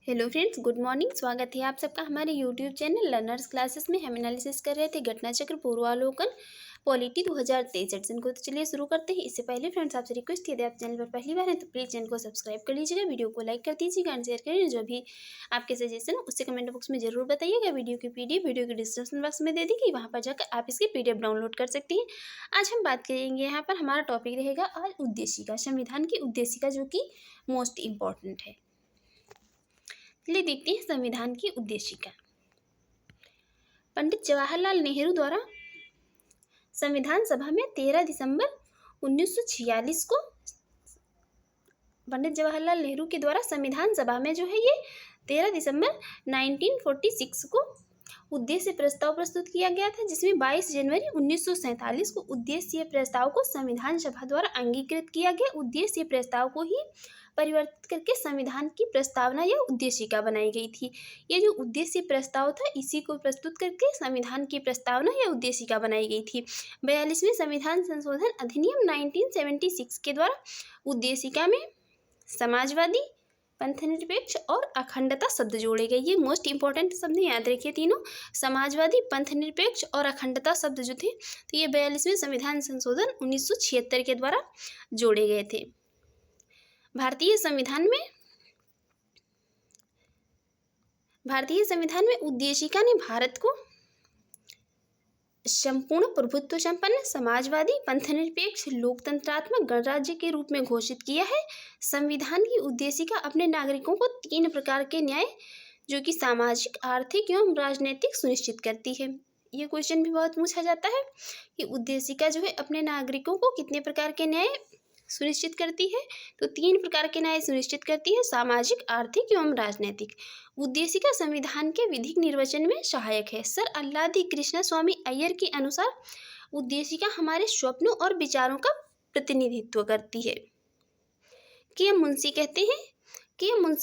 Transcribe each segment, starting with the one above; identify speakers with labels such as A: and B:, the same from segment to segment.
A: Hello friends, good morning. स्वागत है आप सबका हमारे यूट्यूब चैनल लर्नर्स क्लासेस में। हम एनालिसिस कर रहे थे घटना चक्र पूर्वावलोकन पॉलिटी 2063 को। तो चलिए शुरू करते हैं। इससे पहले फ्रेंड्स आपसे रिक्वेस्ट, यदि आप चैनल पर पहली बार हैं तो प्लीज़ चैनल को सब्सक्राइब कर लीजिएगा, वीडियो को लाइक कर दीजिएगा एंड शेयर करिए। जो भी आपके सजेशन है उससे कमेंट बॉक्स में जरूर बताइएगा। वीडियो की पीडीएफ वीडियो के डिस्क्रिप्शन बॉक्स में दे दी गई, वहाँ पर जाकर आप इसकी पीडीएफ डाउनलोड कर सकते हैं। आज हम बात करेंगे, यहाँ पर हमारा टॉपिक रहेगा आज उद्देशिका, संविधान की उद्देशिका, जो कि मोस्ट इम्पॉर्टेंट है। चलिए देखते हैं संविधान की उद्देशिका। पंडित जवाहरलाल नेहरू द्वारा संविधान सभा में 13 दिसंबर 1946 को पंडित जवाहरलाल नेहरू के द्वारा संविधान सभा में जो है ये 13 दिसंबर 1946 को उद्देश्य प्रस्ताव प्रस्तुत किया गया था, जिसमें 22 जनवरी 1947 को उद्देश्य प्रस्ताव को संविधान सभा द्वारा अंगीकृत किया गया। उद्देश्य प्रस्ताव को ही परिवर्तित करके संविधान की प्रस्तावना या उद्देशिका बनाई गई थी। ये जो उद्देश्य प्रस्ताव था, इसी को प्रस्तुत करके संविधान की प्रस्तावना या उद्देशिका बनाई गई थी। 42वें संविधान संशोधन अधिनियम 1976 के द्वारा उद्देशिका में समाजवादी, पंथनिरपेक्ष और अखंडता शब्द जोड़े गए। ये मोस्ट इंपॉर्टेंट शब्द याद रखिए तीनों, समाजवादी, पंथनिरपेक्ष और अखंडता शब्द जो थे, तो ये 42वें संविधान संशोधन 1976 के द्वारा जोड़े गए थे। भारतीय संविधान में उद्देशिका ने भारत को संपूर्ण प्रभुत्व संपन्न, समाजवादी, पंथनिरपेक्ष, लोकतंत्रात्मक गणराज्य के रूप में घोषित किया है। संविधान की उद्देशिका अपने नागरिकों को 3 प्रकार के न्याय, जो कि सामाजिक, आर्थिक एवं राजनीतिक, सुनिश्चित करती है। ये क्वेश्चन भी बहुत पूछा जाता है कि उद्देशिका जो है अपने नागरिकों को कितने प्रकार के न्याय सुनिश्चित करती है, तो 3 प्रकार के न्याय सुनिश्चित करती है, सामाजिक, आर्थिक एवं राजनीतिक। उद्देशिका संविधान के विधिक निर्वचन में सहायक है। सर अल्लादी कृष्ण स्वामी अय्यर के अनुसार उद्देशिका हमारे स्वप्नों और विचारों का प्रतिनिधित्व करती है। के मुंशी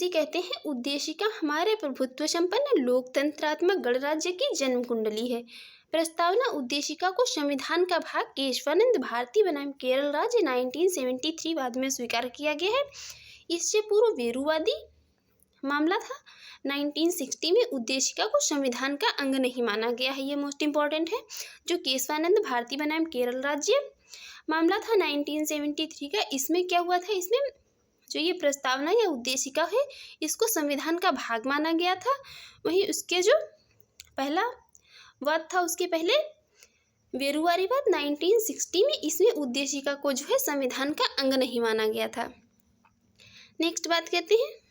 A: कहते हैं उद्देशिका हमारे प्रभुत्व संपन्न, लोकतंत्रात्मक गणराज्य की जन्म कुंडली है। प्रस्तावना उद्देशिका को संविधान का भाग केशवानंद भारती बनाम केरल राज्य 1973 बाद में स्वीकार किया गया है। इससे पूर्व वेरुवादी मामला था। 1960 में उद्देशिका को संविधान का अंग नहीं माना गया है। ये मोस्ट इम्पॉर्टेंट है। जो केशवानंद भारती बनाम केरल राज्य मामला था 1973 का, इसमें क्या हुआ था, इसमें जो ये प्रस्तावना या उद्देशिका है, इसको संविधान का भाग माना गया था। वहीं उसके जो पहला वाद था, उसके पहले वेरुवारी वाद 1960 में, इसमें उद्देशिका को जो है संविधान का अंग नहीं माना गया था। नेक्स्ट बात करते हैं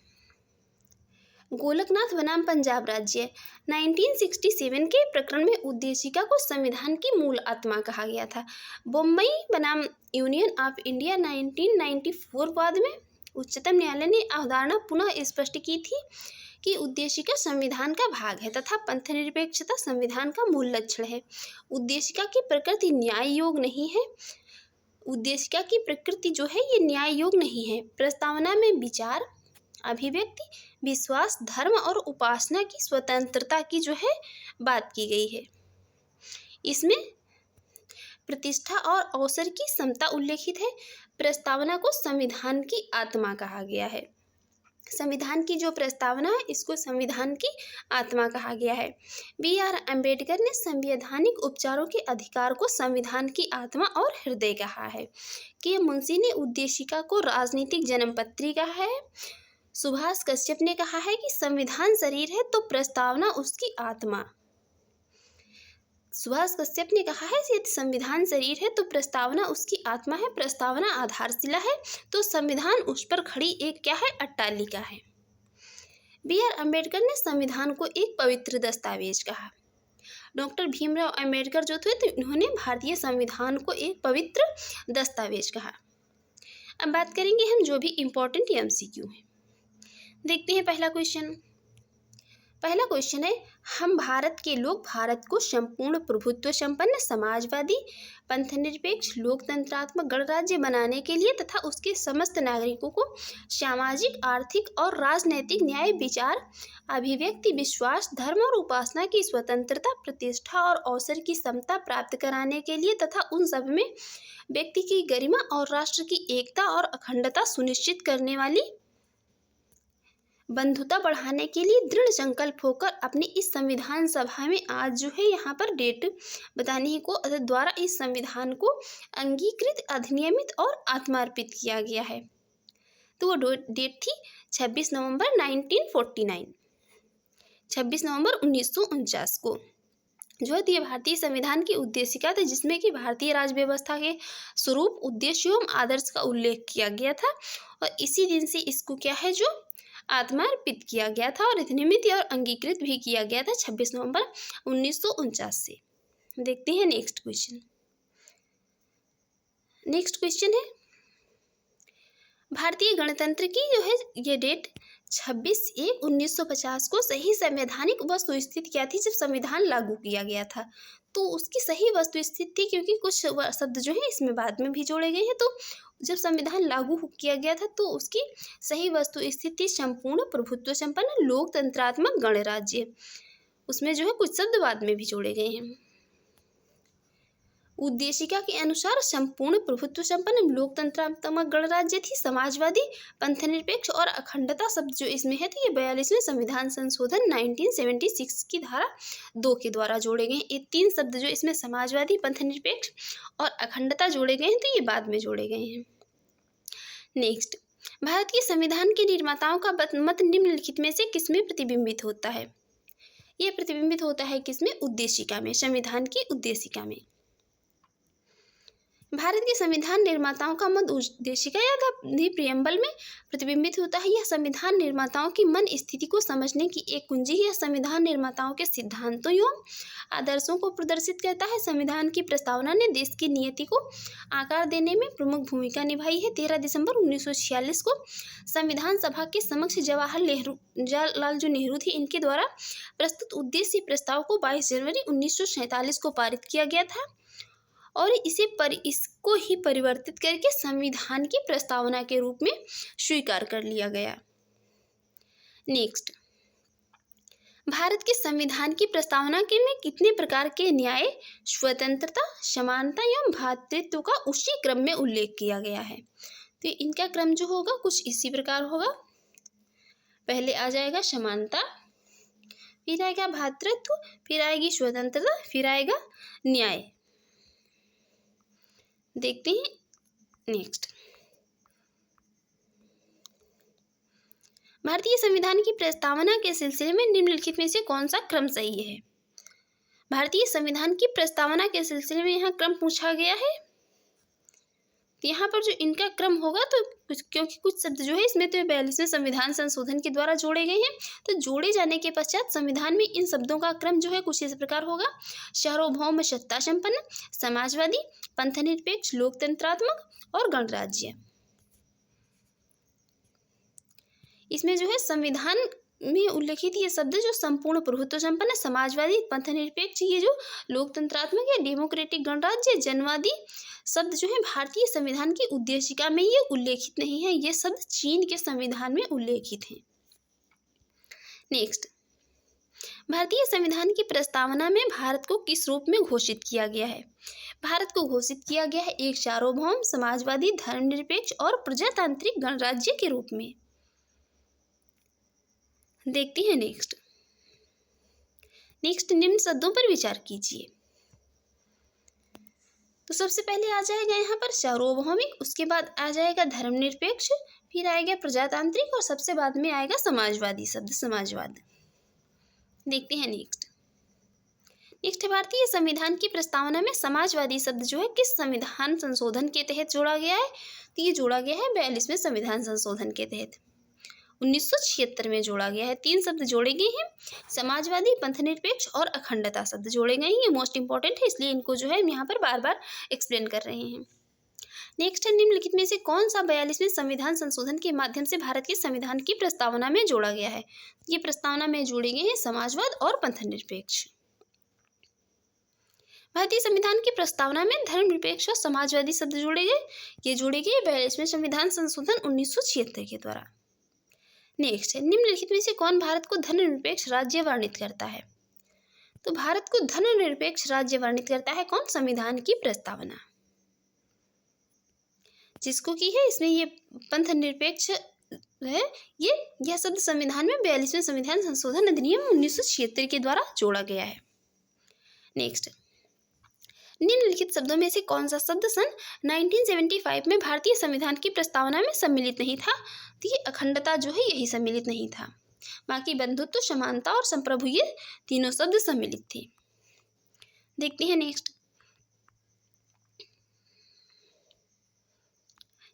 A: गोलकनाथ बनाम पंजाब राज्य 1967 के प्रकरण में उद्देशिका को संविधान की मूल आत्मा कहा गया था। बम्बई बनाम यूनियन ऑफ इंडिया 1994 वाद में उच्चतम न्यायालय ने अवधारणा पुनः स्पष्ट की थी कि उद्देशिका संविधान का भाग है तथा पंथनिरपेक्षता संविधान का मूल लक्षण है। उद्देशिका की प्रकृति न्याय योग नहीं है। उद्देशिका की प्रकृति जो है ये न्याय योग नहीं है। प्रस्तावना में विचार, अभिव्यक्ति, विश्वास, धर्म और उपासना की स्वतंत्रता की जो है बात की गई है। इसमें प्रतिष्ठा और अवसर की समता उल्लेखित है। प्रस्तावना को संविधान की आत्मा कहा गया है। संविधान की जो प्रस्तावना है, इसको संविधान की आत्मा कहा गया है। BR अम्बेडकर ने संवैधानिक उपचारों के अधिकार को संविधान की आत्मा और हृदय कहा है। के मुंशी ने उद्देशिका को राजनीतिक जन्मपत्री कहा है। सुभाष कश्यप ने कहा है कि संविधान शरीर है तो प्रस्तावना उसकी आत्मा। सुभाष कश्यप ने कहा है कि संविधान शरीर है तो प्रस्तावना उसकी आत्मा है। प्रस्तावना आधारशिला है तो संविधान उस पर खड़ी एक क्या है, अट्टालिका है। BR अम्बेडकर ने संविधान को एक पवित्र दस्तावेज कहा। डॉक्टर भीमराव अम्बेडकर जो थे, तो इन्होंने भारतीय संविधान को एक पवित्र दस्तावेज कहा। अब बात करेंगे हम जो भी इम्पोर्टेंट MCQ है। देखते हैं पहला क्वेश्चन है, हम भारत के लोग भारत को संपूर्ण प्रभुत्व संपन्न, समाजवादी, पंथनिरपेक्ष, लोकतंत्रात्मक गणराज्य बनाने के लिए तथा उसके समस्त नागरिकों को सामाजिक, आर्थिक और राजनैतिक न्याय, विचार, अभिव्यक्ति, विश्वास, धर्म और उपासना की स्वतंत्रता, प्रतिष्ठा और अवसर की समता प्राप्त कराने के लिए तथा उन सब में व्यक्ति की गरिमा और राष्ट्र की एकता और अखंडता सुनिश्चित करने वाली बंधुता बढ़ाने के लिए दृढ़ संकल्प होकर अपनी इस संविधान सभा में आज जो है यहाँ पर डेट बताने को द्वारा इस संविधान को अंगीकृत, अधिनियमित और आत्मार्पित किया गया है। तो वो डेट थी 26 नवंबर 1949, 26 नवंबर 1949 को जो है ये भारतीय संविधान की उद्देशिका थी, जिसमें कि भारतीय राज्य व्यवस्था के स्वरूप, उद्देश्य एवं आदर्श का उल्लेख किया गया था। और इसी दिन से इसको क्या है जो आत्मार्पित किया गया था और अधिनियमित और अंगीकृत भी किया गया था 26 नवंबर 1949 से। देखते हैं नेक्स्ट क्वेश्चन। नेक्स्ट क्वेश्चन है भारतीय गणतंत्र की जो है ये डेट 26/1/1950 को सही संवैधानिक वस्तु स्थिति क्या थी जब संविधान लागू किया गया था। तो उसकी सही वस्तु स्थिति थी, क्योंकि कुछ शब्द जो है इसमें बाद में भी जोड़े गए हैं। तो जब संविधान लागू किया गया था तो उसकी सही वस्तु स्थिति संपूर्ण प्रभुत्व संपन्न लोकतंत्रात्मक गणराज्य, उसमें जो है कुछ शब्द बाद में भी जोड़े गए हैं। उद्देशिका के अनुसार संपूर्ण प्रभुत्व संपन्न लोकतंत्रात्मक गणराज्य थी, समाजवादी, पंथनिरपेक्ष और अखंडता शब्द जो इसमें है तो ये 42वें संविधान संशोधन 1976 की धारा 2 के द्वारा जोड़े गए हैं। ये 3 शब्द जो इसमें समाजवादी, पंथनिरपेक्ष और अखंडता जोड़े गए हैं तो ये बाद में जोड़े गए हैं। नेक्स्ट, भारत के संविधान के निर्माताओं का मत निम्नलिखित में से किसमें प्रतिबिंबित होता है। ये प्रतिबिंबित होता है किसमें? उद्देशिका में, संविधान की उद्देशिका में। भारत के संविधान निर्माताओं का मत उद्देशिका या प्रियम्बल में प्रतिबिंबित होता है। यह संविधान निर्माताओं की मन स्थिति को समझने की एक कुंजी है। यह संविधान निर्माताओं के सिद्धांतों एवं आदर्शों को प्रदर्शित करता है। संविधान की प्रस्तावना ने देश की नियति को आकार देने में प्रमुख भूमिका निभाई है। 13 दिसंबर 1946 को संविधान सभा के समक्ष जवाहरलाल जो नेहरू थे इनके द्वारा प्रस्तुत उद्देश्य प्रस्ताव को 22 जनवरी 1947 को पारित किया गया था और इसको ही परिवर्तित करके संविधान की प्रस्तावना के रूप में स्वीकार कर लिया गया। नेक्स्ट, भारत के संविधान की प्रस्तावना के में कितने प्रकार के न्याय, स्वतंत्रता, समानता एवं भ्रातृत्व का उसी क्रम में उल्लेख किया गया है। तो इनका क्रम जो होगा कुछ इसी प्रकार होगा। पहले आ जाएगा समानता, फिर आएगा भ्रातृत्व, फिर आएगी स्वतंत्रता, फिर आएगा न्याय। देखते हैं नेक्स्ट, भारतीय संविधान की प्रस्तावना के सिलसिले में निम्नलिखित में से कौन सा क्रम सही है। भारतीय संविधान की प्रस्तावना के सिलसिले में यहाँ क्रम पूछा गया है। यहाँ पर जो इनका क्रम होगा तो क्योंकि कुछ शब्द जो है इसमें तो 42वें संविधान संशोधन के द्वारा जोड़े गए हैं, तो जोड़े जाने के पश्चात संविधान में इन शब्दों का क्रम जो है कुछ इस प्रकार होगा: सार्वभौम सत्ता संपन्न, समाजवादी, पंथनिरपेक्ष, लोकतंत्रात्मक और गणराज्य। इसमें जो है संविधान में उल्लेखित ये शब्द जो संपूर्ण प्रभुत्व संपन्न, समाजवादी, पंथनिरपेक्ष, ये जो लोकतंत्रात्मक या डेमोक्रेटिक, गणराज्य, जनवादी शब्द जो है भारतीय संविधान की उद्देशिका में ये उल्लेखित नहीं है। ये शब्द चीन के संविधान में उल्लेखित हैं। नेक्स्ट, भारतीय संविधान की प्रस्तावना में भारत को किस रूप में घोषित किया गया है। भारत को घोषित किया गया है एक सार्वभौम, समाजवादी, धर्मनिरपेक्ष और प्रजातांत्रिक गणराज्य के रूप में। देखते हैं नेक्स्ट, निम्न शब्दों पर विचार कीजिए। तो सबसे पहले आ जाएगा यहाँ पर सार्वभौमिक, उसके बाद आ जाएगा धर्मनिरपेक्ष, फिर आएगा प्रजातांत्रिक और सबसे बाद में आएगा समाजवादी शब्द, समाजवाद। देखते हैं नेक्स्ट, भारतीय संविधान की प्रस्तावना में समाजवादी शब्द जो है किस संविधान संशोधन के तहत जोड़ा गया है। तो ये जोड़ा गया है 42वें संविधान संशोधन के तहत 1976 में जोड़ा गया है। 3 शब्द जोड़े गए हैं, समाजवादी, पंथनिरपेक्ष और अखंडता शब्द जोड़े गए हैं। ये मोस्ट इंपॉर्टेंट है, इसलिए इनको जो है हम यहाँ पर बार बार एक्सप्लेन कर रहे हैं। नेक्स्ट है, निम्नलिखित में से कौन सा 42वें संविधान संशोधन के माध्यम से भारत के संविधान की प्रस्तावना में जोड़ा गया है। ये प्रस्तावना में जोड़े गए हैं समाजवाद और पंथनिरपेक्ष। भारतीय संविधान की प्रस्तावना में धर्मनिरपेक्ष और समाजवादी शब्द जोड़े गए। ये जोड़े गए 42वें संविधान संशोधन 1976 के द्वारा। नेक्स्ट है, निम्नलिखित में से कौन भारत को धर्मनिरपेक्ष राज्य वर्णित करता है। तो भारत को धर्मनिरपेक्ष राज्य वर्णित करता है कौन? संविधान की प्रस्तावना जिसको की है इसमें ये पंथनिरपेक्ष है यह शब्द संविधान में 42वें संविधान संशोधन अधिनियम 1976 के द्वारा जोड़ा गया है। नेक्स्ट, निम्नलिखित शब्दों में से कौन सा शब्द सन 1975 में भारतीय संविधान की प्रस्तावना में सम्मिलित नहीं था? तो ये अखंडता जो है यही सम्मिलित नहीं था, बाकी बंधुत्व, समानता और संप्रभु ये तीनों शब्द सम्मिलित थे। देखते हैं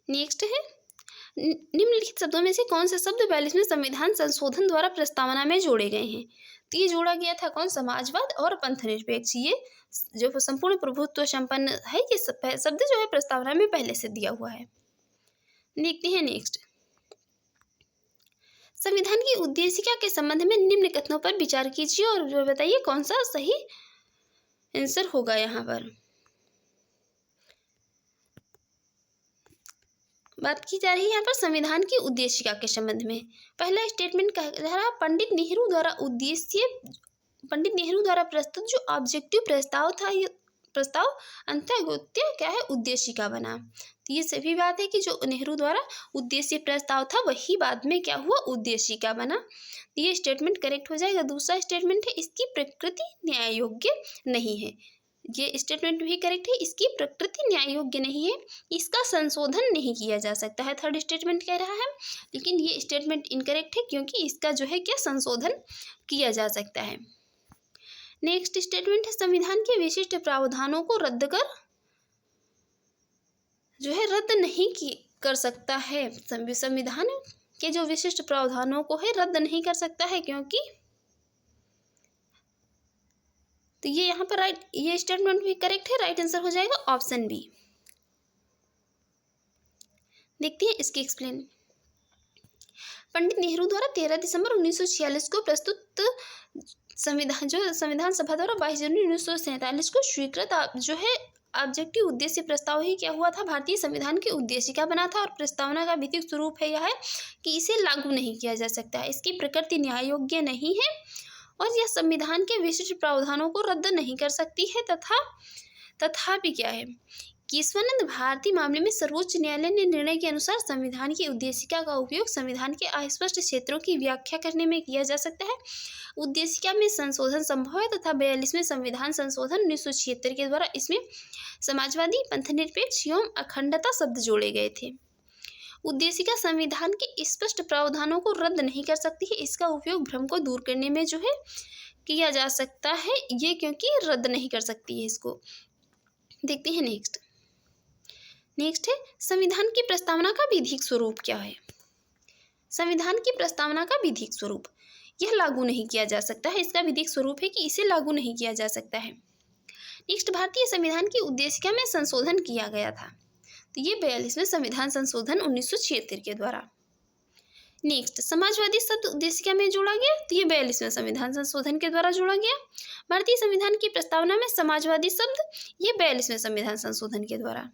A: नेक्स्ट है निम्नलिखित शब्दों में से कौन से शब्द 42वें संविधान संशोधन द्वारा प्रस्तावना में जोड़े गए हैं? तो ये जोड़ा गया था कौन? समाजवाद और पंथनिरपेक्ष। ये जो संपूर्ण प्रभुत्व संपन्न है ये शब्द जो है प्रस्तावना में पहले से दिया हुआ है। देखते हैं नेक्स्ट, संविधान की उद्देशिका के संबंध में निम्न कथनों पर विचार कीजिए और बताइए कौन सा सही आंसर होगा। यहाँ पर बात की जा रही है यहाँ पर संविधान की उद्देशिका के संबंध में। पहला स्टेटमेंट कह रहा है पंडित नेहरू द्वारा प्रस्तुत जो ऑब्जेक्टिव प्रस्ताव था, ये प्रस्ताव अंतर्गोत्य क्या है? उद्देशिका बना। तो ये सभी बात है कि जो नेहरू द्वारा उद्देश्य प्रस्ताव था वही बाद में क्या हुआ? उद्देशिका बना। तो ये स्टेटमेंट करेक्ट हो जाएगा। दूसरा स्टेटमेंट है इसकी प्रकृति न्याय योग्य नहीं है। ये स्टेटमेंट भी करेक्ट है, इसकी प्रकृति न्याय योग्य नहीं है, इसका संशोधन नहीं किया जा सकता है। थर्ड स्टेटमेंट कह रहा है, लेकिन ये स्टेटमेंट इनकरेक्ट है क्योंकि इसका जो है क्या संशोधन किया जा सकता है। नेक्स्ट स्टेटमेंट है संविधान के विशिष्ट प्रावधानों को रद्द नहीं कर सकता है। संविधान के जो विशिष्ट प्रावधानों को है रद्द नहीं कर सकता है क्योंकि, तो ये यहाँ पर ये स्टेटमेंट भी करेक्ट है। राइट आंसर हो जाएगा ऑप्शन बी। देखते हैं इसकी एक्सप्लेन। पंडित नेहरू द्वारा 13 दिसंबर 1946 को प्रस्तुत संविधान सभा द्वारा 22 जनवरी 1947 को स्वीकृत जो है ऑब्जेक्टिव उद्देश्य प्रस्ताव ही क्या हुआ था? भारतीय संविधान की उद्देशिका बना था। और प्रस्तावना का विधिक स्वरूप है यह है कि इसे लागू नहीं किया जा सकता है, इसकी प्रकृति न्याय योग्य नहीं है और यह संविधान के विशिष्ट प्रावधानों को रद्द नहीं कर सकती है। तथापि क्या है? केशवानंद भारती मामले में सर्वोच्च न्यायालय ने निर्णय के अनुसार संविधान की उद्देशिका का उपयोग संविधान के अस्पष्ट क्षेत्रों की व्याख्या करने में किया जा सकता है। उद्देशिका में संशोधन संभव है तथा 42वें संविधान संशोधन 1976 के द्वारा इसमें समाजवादी, पंथनिरपेक्ष एवं अखंडता शब्द जोड़े गए थे। उद्देशिका संविधान के स्पष्ट प्रावधानों को रद्द नहीं कर सकती है, इसका उपयोग भ्रम को दूर करने में जो है किया जा सकता है, ये क्योंकि रद्द नहीं कर सकती है इसको। देखते हैं नेक्स्ट है संविधान की प्रस्तावना का विधिक स्वरूप क्या है? संविधान की प्रस्तावना का विधिक स्वरूप, यह लागू नहीं किया जा सकता है, इसका विधिक स्वरूप है कि इसे लागू नहीं किया जा सकता है। नेक्स्ट, भारतीय संविधान की उद्देशिका में संशोधन किया गया था, तो ये 42वें संविधान संशोधन 1976 के द्वारा। नेक्स्ट, समाजवादी शब्द उद्देशिका में जोड़ा गया, तो ये 42वें संविधान संशोधन के द्वारा जोड़ा गया। भारतीय संविधान की प्रस्तावना में समाजवादी शब्द, ये 42वें संविधान संशोधन के द्वारा।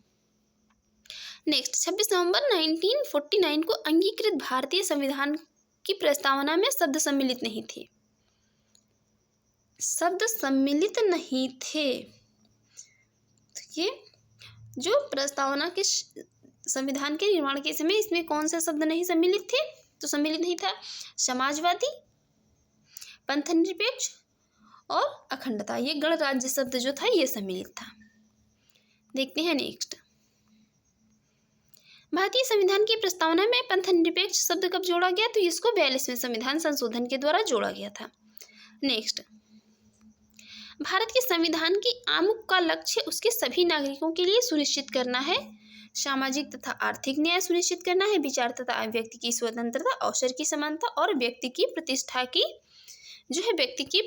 A: नेक्स्ट, 26 नवंबर 1949 को अंगीकृत भारतीय संविधान की प्रस्तावना में शब्द सम्मिलित नहीं थे। तो ये जो प्रस्तावना के संविधान के निर्माण के समय इसमें कौन से शब्द नहीं सम्मिलित थे? तो सम्मिलित नहीं था समाजवादी, पंथनिरपेक्ष और अखंडता, ये गणराज्य शब्द जो था ये सम्मिलित था। देखते हैं नेक्स्ट, भारतीय संविधान की प्रस्तावना में पंथनिरपेक्ष शब्द कब जोड़ा गया? तो इसको 42वें संविधान संशोधन के द्वारा जोड़ा गया था। नेक्स्ट, भारत के संविधान की आमुख का लक्ष्य उसके सभी नागरिकों के लिए सुनिश्चित करना है, सामाजिक तथा आर्थिक न्याय सुनिश्चित करना है, विचार तथा व्यक्ति की स्वतंत्रता, अवसर की समानता और व्यक्ति की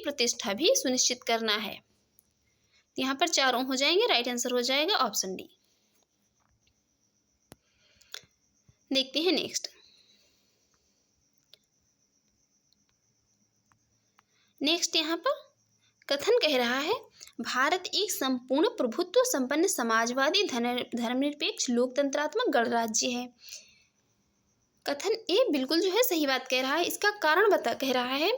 A: प्रतिष्ठा भी सुनिश्चित करना है। यहाँ पर चारों हो जाएंगे, राइट आंसर हो जाएगा ऑप्शन डी। देखते हैं नेक्स्ट यहाँ पर कथन कह रहा है भारत एक संपूर्ण प्रभुत्व संपन्न समाजवादी धर्मनिरपेक्ष लोकतंत्रात्मक गणराज्य है। कथन ए बिल्कुल जो है सही बात कह रहा है। इसका कारण कह रहा है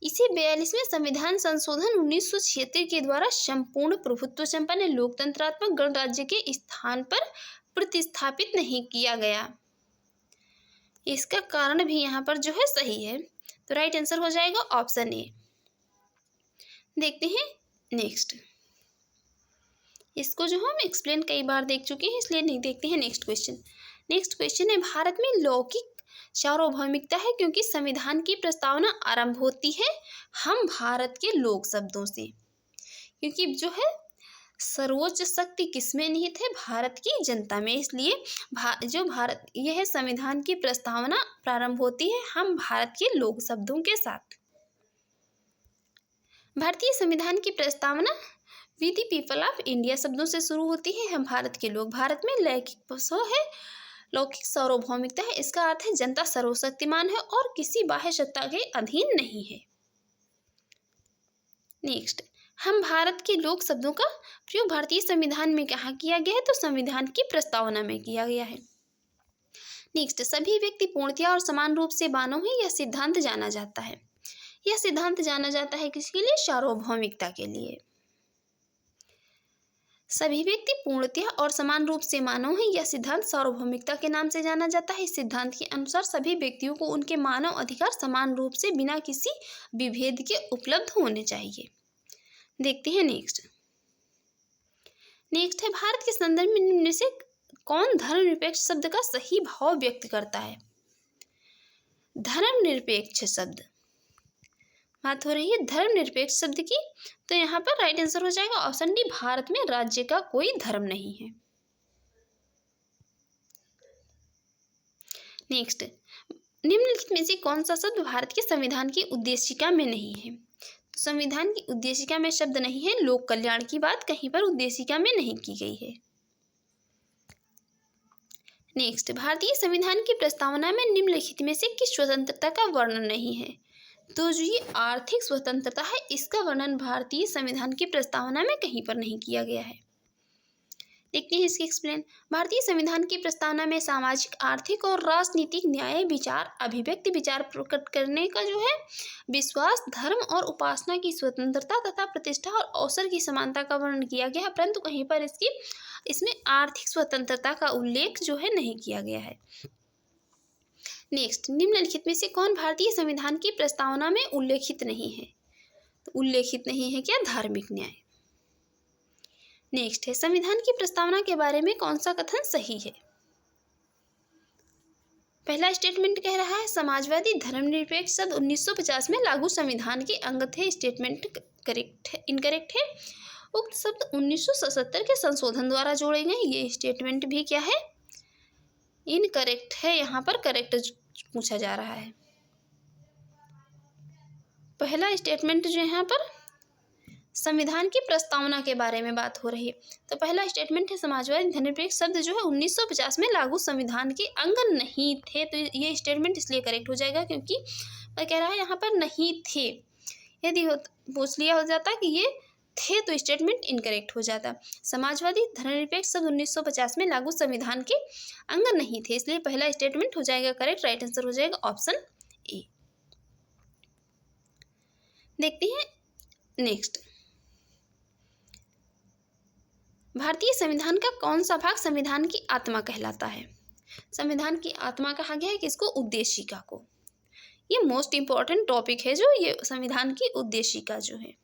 A: इसे 42वें संविधान संशोधन 1976 के द्वारा संपूर्ण प्रभुत्व संपन्न लोकतंत्रात्मक गणराज्य के स्थान पर प्रतिस्थापित नहीं किया गया। इसका कारण भी यहाँ पर जो है सही है, तो राइट आंसर हो जाएगा ऑप्शन ए। देखते हैं नेक्स्ट। इसको जो हम एक्सप्लेन कई बार देख चुके हैं, इसलिए नहीं देखते हैं नेक्स्ट क्वेश्चन। नेक्स्ट क्वेश्चन है, भारत में लौकिक सार्वभौमिकता है क्योंकि संविधान की प्रस्तावना आरंभ होती है हम भारत के लोक शब्दों से। क्योंकि जो है सर्वोच्च शक्ति किसमें निहित है? भारत की जनता में। इसलिए यह है संविधान की प्रस्तावना प्रारंभ होती है हम भारत के लोक शब्दों के साथ। भारतीय संविधान की प्रस्तावना we the people of India शब्दों से शुरू होती है हम भारत के लोग। भारत में लौकिक सार्वभौमिकता है, इसका अर्थ है जनता सर्वशक्तिमान है और किसी बाह्य सत्ता के अधीन नहीं है। नेक्स्ट, हम भारत के लोक शब्दों का प्रयोग भारतीय संविधान में कहाँ किया गया है? तो संविधान की प्रस्तावना में किया गया है। नेक्स्ट, सभी व्यक्ति पूर्णतया और समान रूप से मानव है, यह सिद्धांत जाना जाता है। यह सिद्धांत जाना जाता है किसके लिए? सार्वभौमिकता के लिए। सभी व्यक्ति पूर्णतया और समान रूप से मानव है, यह सिद्धांत सार्वभौमिकता के नाम से जाना जाता है। इस सिद्धांत के अनुसार सभी व्यक्तियों को उनके मानव अधिकार समान रूप से बिना किसी विभेद के उपलब्ध होने चाहिए। देखते हैं नेक्स्ट है, भारत के संदर्भ में निम्न में से कौन धर्मनिरपेक्ष शब्द का सही भाव व्यक्त करता है? धर्मनिरपेक्ष शब्द, बात हो रही है धर्मनिरपेक्ष शब्द की, तो यहाँ पर राइट आंसर हो जाएगा ऑप्शन डी, भारत में राज्य का कोई धर्म नहीं है। नेक्स्ट, निम्नलिखित में से कौन सा शब्द भारत के संविधान की उद्देशिका में नहीं है? तो संविधान की उद्देशिका में शब्द नहीं है, लोक कल्याण की बात कहीं पर उद्देशिका में नहीं की गई है। नेक्स्ट, भारतीय संविधान की प्रस्तावना में निम्नलिखित में से किस स्वतंत्रता का वर्णन नहीं है? तो जो ये आर्थिक स्वतंत्रता है, इसका वर्णन भारतीय संविधान की प्रस्तावना में कहीं पर नहीं किया गया है। देखते हैं इसकी एक्सप्लेन। भारतीय संविधान की प्रस्तावना में सामाजिक, आर्थिक और राजनीतिक न्याय, विचार, अभिव्यक्ति, विचार प्रकट करने का जो है विश्वास, धर्म और उपासना की स्वतंत्रता तथा प्रतिष्ठा और अवसर की समानता का वर्णन किया गया है, परंतु कहीं पर इसमें आर्थिक स्वतंत्रता का उल्लेख जो है नहीं किया गया है। नेक्स्ट, निम्नलिखित में से कौन भारतीय संविधान की प्रस्तावना में उल्लेखित नहीं है? तो उल्लेखित नहीं है क्या? धार्मिक न्याय। नेक्स्ट है, संविधान की प्रस्तावना के बारे में कौन सा कथन सही है? पहला स्टेटमेंट कह रहा है समाजवादी धर्मनिरपेक्ष शब्द 1950 में लागू संविधान के अंग थे। स्टेटमेंट इनकरेक्ट है। उक्त शब्द 1977 के संशोधन द्वारा जोड़े गए। ये स्टेटमेंट भी क्या है? इनकरेक्ट है। यहाँ पर करेक्ट पूछा जा रहा है। पहला स्टेटमेंट जो यहाँ पर संविधान की प्रस्तावना के बारे में बात हो रही है, तो पहला स्टेटमेंट है समाजवादी धर्मनिरपेक्ष शब्द जो है 1950 में लागू संविधान के अंग नहीं थे। तो ये स्टेटमेंट इसलिए करेक्ट हो जाएगा क्योंकि मैं कह रहा है यहाँ पर नहीं थे। यदि पूछ लिया हो जाता कि ये थे तो स्टेटमेंट इनकरेक्ट हो जाता। समाजवादी धर्मनिरपेक्ष शब्द 1950 में लागू संविधान के अंग नहीं थे, इसलिए पहला स्टेटमेंट हो जाएगा करेक्ट। राइट आंसर हो जाएगा ऑप्शन ए। देखते हैं नेक्स्ट, भारतीय संविधान का कौन सा भाग संविधान की आत्मा कहलाता है? संविधान की आत्मा कहा गया है किसको? उद्देशिका को। ये मोस्ट इंपॉर्टेंट टॉपिक है जो ये संविधान की उद्देशिका जो है।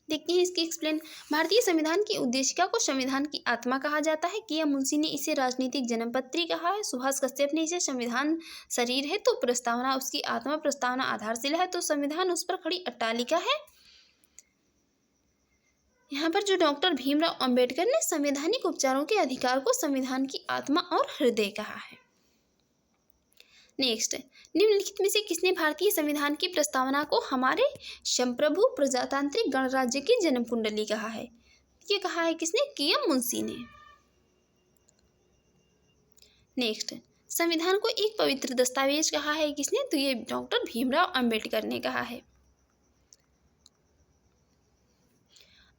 A: देखते हैं इसकी एक्सप्लेन। भारतीय संविधान की उद्देशिका को संविधान की आत्मा कहा जाता है। किया मुंशी ने इसे राजनीतिक जन्मपत्री कहा है। सुभाष कश्यप ने इसे संविधान शरीर है, तो प्रस्तावना उसकी आत्मा, प्रस्तावना आधारशिला है, तो संविधान उस पर खड़ी अट्टालिका है। यहाँ पर जो डॉक्टर भीमराव अंबेडकर ने संवैधानिक उपचारों के अधिकार को संविधान की आत्मा और हृदय कहा है। नेक्स्ट, निम्नलिखित में से किसने भारतीय संविधान की प्रस्तावना को हमारे संप्रभु प्रजातांत्रिक गणराज्य की जन्म कुंडली कहा है? ये कहा है किसने? किया मुंशी ने। नेक्स्ट, संविधान को एक पवित्र दस्तावेज कहा है किसने? तो ये डॉक्टर भीमराव अंबेडकर ने कहा है।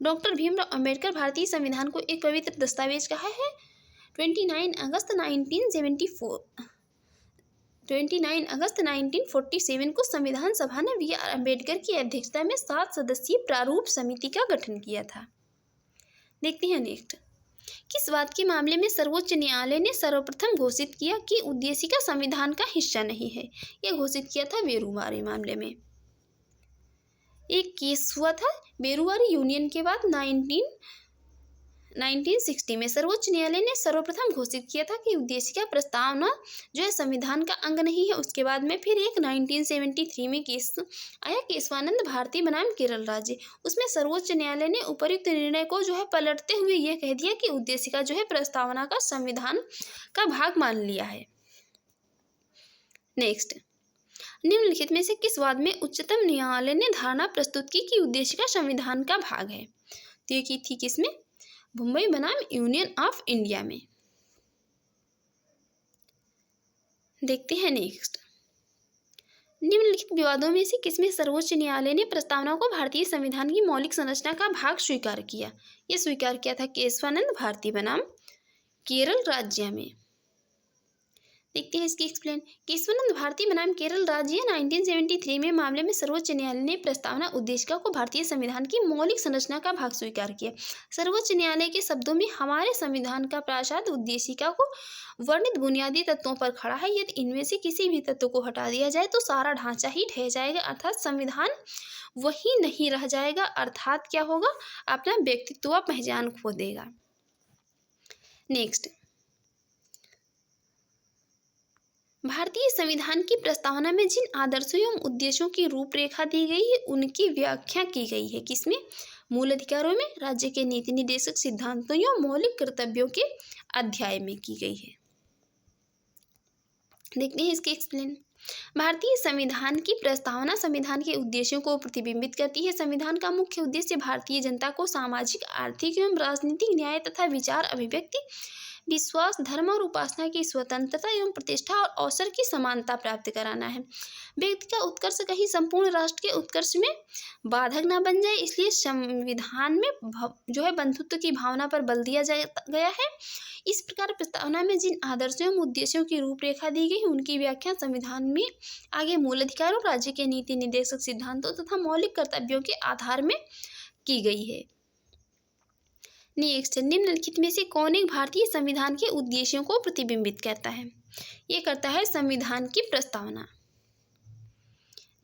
A: डॉक्टर भीमराव अंबेडकर भारतीय संविधान को एक पवित्र दस्तावेज कहा है। 29 अगस्त 1947 को संविधान सभा ने बी आर अम्बेडकर की अध्यक्षता में 7 सदस्यीय प्रारूप समिति का गठन किया था। देखते हैं नेक्स्ट, किस बात के मामले में सर्वोच्च न्यायालय ने सर्वप्रथम घोषित किया कि उद्देशिका संविधान का हिस्सा नहीं है? यह घोषित किया था बेरूवारी मामले में। एक केस हुआ था बेरूवारी यूनियन के बाद 1960 में सर्वोच्च न्यायालय ने सर्वप्रथम घोषित किया था कि उद्देशिका प्रस्तावना जो है संविधान का अंग नहीं है। उसके बाद में फिर एक 1973 में केस आया, केशवानंद भारती बनाम केरल राज्य। उसमें सर्वोच्च न्यायालय ने उपर्युक्त निर्णय को जो है पलटते हुए यह कह दिया कि उद्देशिका जो है प्रस्तावना का संविधान का भाग मान लिया है। नेक्स्ट, निम्नलिखित में से किस वाद में उच्चतम न्यायालय ने धारणा प्रस्तुत की कि उद्देशिका संविधान का भाग है? तो ये की थी किसमें? मुंबई बनाम यूनियन ऑफ इंडिया में। देखते हैं नेक्स्ट, निम्नलिखित विवादों में से किसमें सर्वोच्च न्यायालय ने प्रस्तावना को भारतीय संविधान की मौलिक संरचना का भाग स्वीकार किया? यह स्वीकार किया था केशवानंद भारती बनाम केरल राज्य में। देखते हैं इसकी एक्सप्लेन। केशवानंद भारती बनाम केरल राज्य 1973 में मामले में सर्वोच्च न्यायालय ने प्रस्तावना उद्देशिका को भारतीय संविधान की मौलिक संरचना का भाग स्वीकार किया। सर्वोच्च न्यायालय के शब्दों में, हमारे संविधान का प्रासाद उद्देशिका को वर्णित बुनियादी तत्वों पर खड़ा है। यदि इनमें से किसी भी तत्व को हटा दिया जाए तो सारा ढांचा ही ढह जाएगा, अर्थात संविधान वही नहीं रह जाएगा। अर्थात क्या होगा? अपना व्यक्तित्व पहचान खो देगा। नेक्स्ट, भारतीय संविधान की प्रस्तावना में जिन आदर्शों एवं उद्देश्यों की रूपरेखा दी गई है उनकी व्याख्या की गई है किसमें? मूल अधिकारों में, राज्य के नीति निर्देशक सिद्धांतों एवं मौलिक कर्तव्यों के अध्याय में की गई है। देखते हैं इसके एक्सप्लेन। भारतीय संविधान की प्रस्तावना संविधान के उद्देश्यों को प्रतिबिंबित करती है। संविधान का मुख्य उद्देश्य भारतीय जनता को सामाजिक, आर्थिक एवं राजनीतिक न्याय तथा विचार अभिव्यक्ति, विश्वास, धर्म और उपासना की स्वतंत्रता एवं प्रतिष्ठा और अवसर की समानता प्राप्त कराना है। व्यक्ति का उत्कर्ष कहीं संपूर्ण राष्ट्र के उत्कर्ष में बाधक न बन जाए, इसलिए संविधान में जो है बंधुत्व की भावना पर बल दिया गया है। इस प्रकार प्रस्तावना में जिन आदर्शों एवं उद्देश्यों की रूपरेखा दी गई उनकी व्याख्या संविधान में आगे मूल अधिकारों, राज्य के नीति निर्देशक सिद्धांतों तथा मौलिक कर्तव्यों के आधार में की गई है। नेक्स्ट, निम्नलिखित में से कौन एक भारतीय संविधान के उद्देश्यों को प्रतिबिंबित करता है? ये करता है संविधान की प्रस्तावना।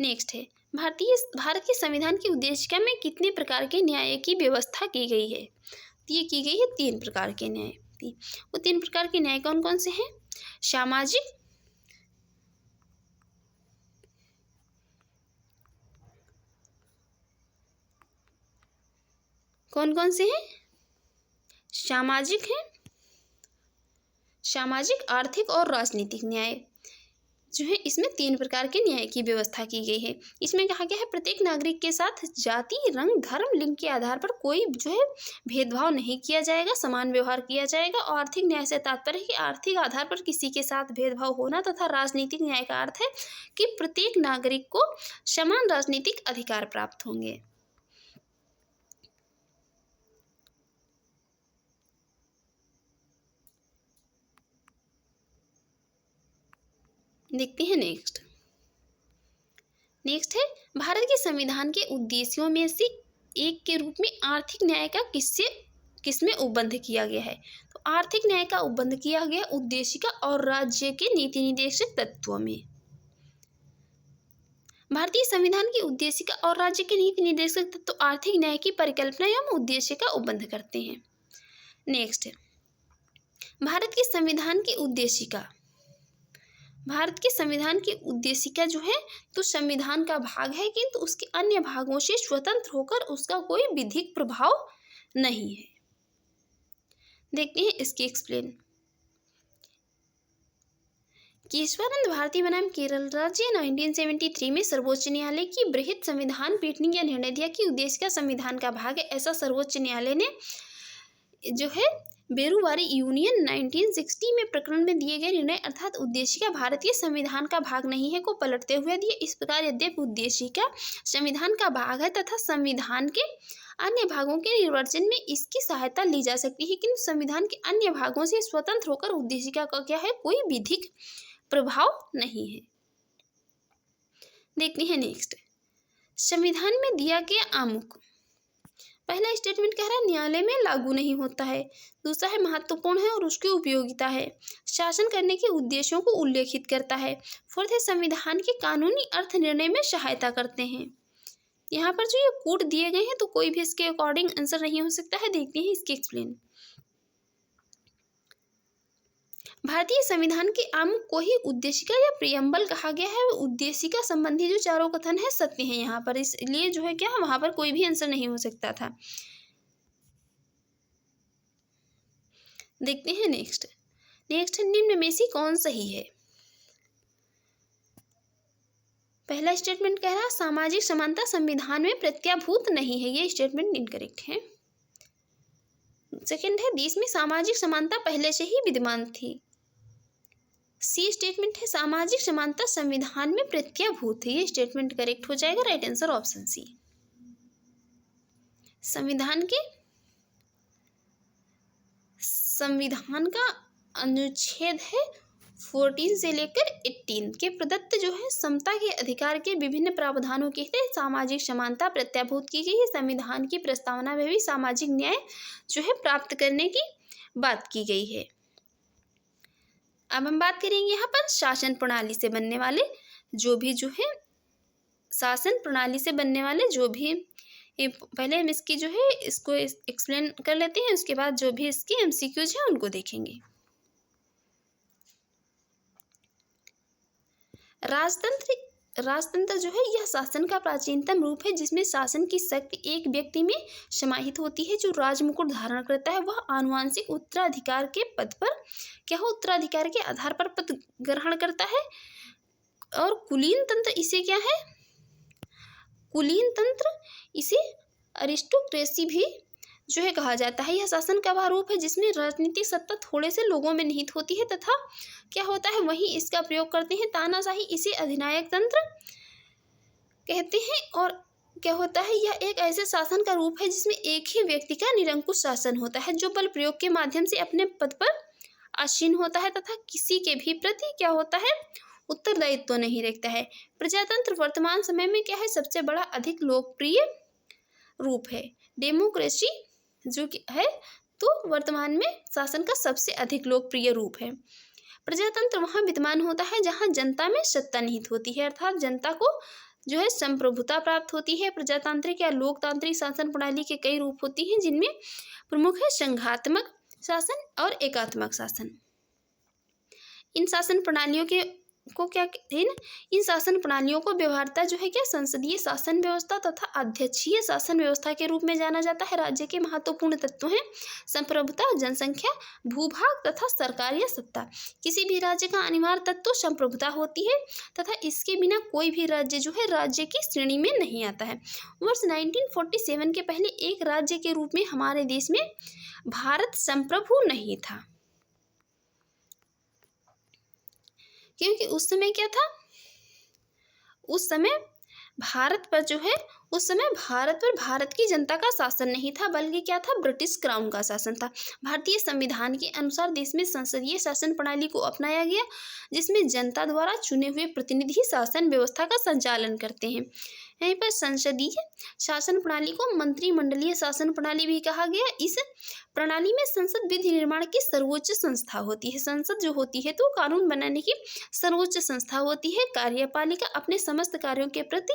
A: नेक्स्ट है, भारत के संविधान की उद्देशिका में कितने प्रकार के न्याय की व्यवस्था की गई है? ये की गई है 3 प्रकार के न्याय। वो 3 प्रकार के न्याय कौन कौन से हैं? सामाजिक, कौन कौन से हैं? सामाजिक है, सामाजिक, आर्थिक और राजनीतिक न्याय जो है, इसमें 3 प्रकार के न्याय की व्यवस्था की गई है। इसमें कहा गया है प्रत्येक नागरिक के साथ जाति, रंग, धर्म, लिंग के आधार पर कोई जो है भेदभाव नहीं किया जाएगा, समान व्यवहार किया जाएगा। और आर्थिक न्याय से तात्पर्य है कि आर्थिक आधार पर किसी के साथ भेदभाव होना, तथा राजनीतिक न्याय का अर्थ है कि प्रत्येक नागरिक को समान राजनीतिक अधिकार प्राप्त होंगे। देखते हैं नेक्स्ट है, भारत के संविधान के उद्देश्यों में से एक के रूप में आर्थिक न्याय का किसमें उपबंध किया गया है? तो आर्थिक न्याय का उपबंध किया गया उद्देशिका और राज्य के नीति निर्देशक तत्वों में। भारतीय संविधान की उद्देशिका और राज्य के नीति निर्देशक तत्व आर्थिक न्याय की परिकल्पना एवं उद्देश्य का उपबंध करते हैं। नेक्स्ट, भारत के संविधान की उद्देशिका, भारत के संविधान की उद्देशिका जो है तो संविधान का भाग है, किंतु उसके अन्य भागों से स्वतंत्र होकर उसका कोई विधिक प्रभाव नहीं है। देखते हैं इसकी एक्सप्लेन। केशवानंद भारती बनाम केरल राज्य 1973 में सर्वोच्च न्यायालय की बृहत संविधान पीठ ने यह निर्णय दिया कि उद्देशिका संविधान का भाग है। ऐसा सर्वोच्च न्यायालय ने जो है बेरूवारी यूनियन 1960 में प्रकरण में दिए गए निर्णय अर्थात उद्देशिका भारतीय संविधान का भाग नहीं है को पलटते हुए दिए। इस प्रकार यद्यपि उद्देशिका संविधान का भाग है तथा संविधान के अन्य भागों के निर्वचन में इसकी सहायता ली जा सकती है, किंतु संविधान के अन्य भागों से स्वतंत्र होकर उद्देशिका का क्या है, कोई विधिक प्रभाव नहीं है। देखते हैं नेक्स्ट, संविधान में दिया गया आमुख। पहला स्टेटमेंट कह रहा है न्यायालय में लागू नहीं होता है। दूसरा है महत्वपूर्ण है और उसकी उपयोगिता है। शासन करने के उद्देश्यों को उल्लेखित करता है। फोर्थ है संविधान के कानूनी अर्थ निर्णय में सहायता करते हैं। यहाँ पर जो ये कोड दिए गए हैं तो कोई भी इसके अकॉर्डिंग आंसर नहीं हो सकता है। देखते हैं इसके एक्सप्लेन। भारतीय संविधान के आमुख को ही उद्देशिका या प्रियम्बल कहा गया है। उद्देशिका संबंधी जो चारों कथन है सत्य है यहाँ पर, इसलिए जो है क्या वहां पर कोई भी आंसर नहीं हो सकता था। देखते हैं नेक्स्ट है निम्न में से कौन सही है। पहला स्टेटमेंट कह रहा है सामाजिक समानता संविधान में प्रत्याभूत नहीं है। ये स्टेटमेंट इनकरेक्ट है। सेकंड है देश में सामाजिक समानता पहले से ही विद्यमान थी। सी स्टेटमेंट है सामाजिक समानता संविधान में प्रत्याभूत है। ये स्टेटमेंट करेक्ट हो जाएगा। Right answer option C. संविधान का अनुच्छेद है 14 से लेकर 18 के प्रदत्त जो है समता के अधिकार के विभिन्न प्रावधानों के तहत सामाजिक समानता प्रत्याभूत की गई है। संविधान की प्रस्तावना में भी सामाजिक न्याय जो है प्राप्त करने की बात की गई है। अब हम बात करेंगे यहाँ पर शासन प्रणाली से बनने वाले जो भी पहले हम इसकी जो है इसको एक्सप्लेन कर लेते हैं। उसके बाद जो भी इसके एमसीक्यूज हैं उनको देखेंगे। राजतंत्र जो है यह शासन का प्राचीनतम रूप है जिसमें शासन की शक्ति एक व्यक्ति में समाहित होती है जो राजमुकुट धारण करता है। वह आनुवंशिक उत्तराधिकार के पद पर उत्तराधिकार के आधार पर पद ग्रहण करता है। और कुलीन तंत्र इसे अरिस्टोक्रेसी भी जो है कहा जाता है। यह शासन का वह रूप है जिसमें राजनीतिक सत्ता थोड़े से लोगों में निहित होती है तथा क्या होता है वहीं इसका प्रयोग करते हैं। तानाशाही इसे अधिनायक तंत्र कहते हैं। और क्या होता है यह एक ऐसे शासन का रूप है जिसमें एक ही व्यक्ति का निरंकुश शासन होता है जो बल प्रयोग के माध्यम से अपने पद पर आसीन होता है तथा किसी के भी प्रति क्या होता है उत्तरदायित्व नहीं रखता है। प्रजातंत्र वर्तमान समय में क्या है सबसे बड़ा अधिक लोकप्रिय रूप है। डेमोक्रेसी जो है तो वर्तमान में शासन का सबसे अधिक लोकप्रिय रूप है। प्रजातंत्र वहाँ विद्यमान होता है जहाँ जनता में सत्ता निहित होती है अर्थात जनता को जो है संप्रभुता प्राप्त होती है। प्रजातांत्रिक या लोकतांत्रिक शासन प्रणाली के कई रूप होती हैं जिनमें प्रमुख है संघात्मक शासन और एकात्मक शासन। इन शासन प्रणालियों को व्यवहारता जो है क्या संसदीय शासन व्यवस्था तथा अध्यक्षीय शासन व्यवस्था के रूप में जाना जाता है। राज्य के महत्वपूर्ण तत्व हैं संप्रभुता, जनसंख्या, भूभाग तथा सरकारीय सत्ता। किसी भी राज्य का अनिवार्य तत्व संप्रभुता होती है तथा इसके बिना कोई भी राज्य जो है राज्य की श्रेणी में नहीं आता है। वर्ष 1947 के पहले एक राज्य के रूप में हमारे देश में भारत संप्रभु नहीं था क्योंकि उस समय क्या था उस समय भारत पर भारत की जनता का शासन नहीं था बल्कि क्या था ब्रिटिश क्राउन का शासन था। भारतीय संविधान के अनुसार देश में संसदीय शासन प्रणाली को अपनाया गया जिसमें जनता द्वारा चुने हुए प्रतिनिधि शासन व्यवस्था का संचालन करते हैं। यहीं पर संसदीय शासन प्रणाली को मंत्रिमंडलीय शासन प्रणाली भी कहा गया। इस प्रणाली में संसद विधि निर्माण की सर्वोच्च संस्था होती है। संसद जो होती है तो कानून बनाने की सर्वोच्च संस्था होती है। कार्यपालिका अपने समस्त कार्यों के प्रति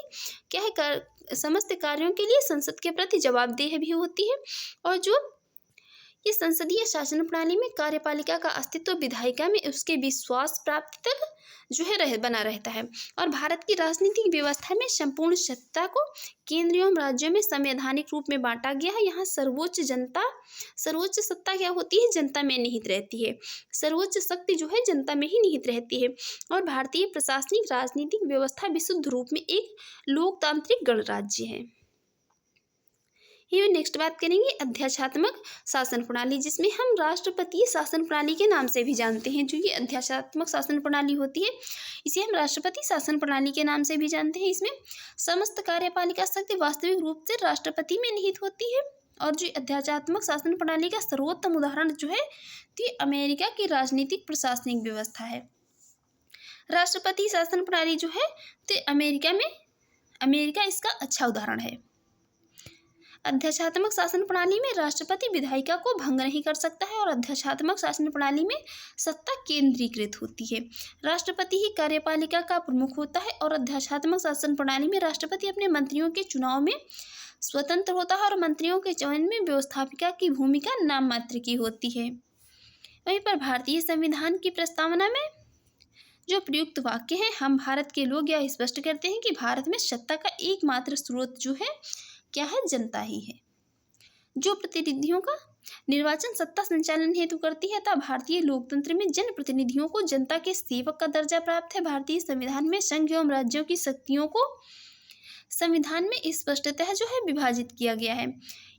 A: समस्त कार्यों के लिए संसद के प्रति जवाबदेह भी होती है। और जो ये संसदीय शासन प्रणाली में कार्यपालिका का अस्तित्व विधायिका में उसके विश्वास प्राप्ति तक जो है बना रहता है। और भारत की राजनीतिक व्यवस्था में संपूर्ण सत्ता को केंद्र एवं राज्यों में संवैधानिक रूप में बांटा गया है। यहाँ सर्वोच्च सत्ता क्या होती है जनता में निहित रहती है। सर्वोच्च शक्ति जो है जनता में ही निहित रहती है। और भारतीय प्रशासनिक राजनीतिक व्यवस्था विशुद्ध रूप में एक लोकतांत्रिक गणराज्य है। ये नेक्स्ट बात करेंगे अध्यक्षात्मक शासन प्रणाली जिसमें हम राष्ट्रपतीय शासन प्रणाली के नाम से भी जानते हैं। जो ये अध्यक्षात्मक शासन प्रणाली होती है इसे हम राष्ट्रपति शासन प्रणाली के नाम से भी जानते हैं। इसमें समस्त कार्यपालिका शक्ति वास्तविक रूप से राष्ट्रपति में निहित होती है। और जो अध्यक्षात्मक शासन प्रणाली का सर्वोत्तम उदाहरण जो है तो अमेरिका की राजनीतिक प्रशासनिक व्यवस्था है। राष्ट्रपति शासन प्रणाली जो है तो अमेरिका इसका अच्छा उदाहरण है। अध्यक्षात्मक शासन प्रणाली में राष्ट्रपति विधायिका को भंग नहीं कर सकता है और अध्यक्षात्मक शासन प्रणाली में सत्ता केंद्रीकृत होती है। राष्ट्रपति ही कार्यपालिका का प्रमुख होता है और अध्यक्षात्मक शासन प्रणाली में राष्ट्रपति अपने मंत्रियों के चुनाव में स्वतंत्र होता है और मंत्रियों के चयन में व्यवस्थापिका की भूमिका नाम मात्र की होती है। वहीं पर भारतीय संविधान की प्रस्तावना में जो प्रयुक्त वाक्य हैं, हम भारत के लोग यह स्पष्ट करते हैं कि भारत में सत्ता का एकमात्र स्रोत जो है क्या है, जनता ही है, जो प्रतिनिधियों का निर्वाचन सत्ता संचालन हेतु करती है। तथा भारतीय लोकतंत्र में जन प्रतिनिधियों को जनता के सेवक का दर्जा प्राप्त है। भारतीय संविधान में संघ एवं राज्यों की शक्तियों को संविधान में स्पष्टतः जो है विभाजित किया गया है।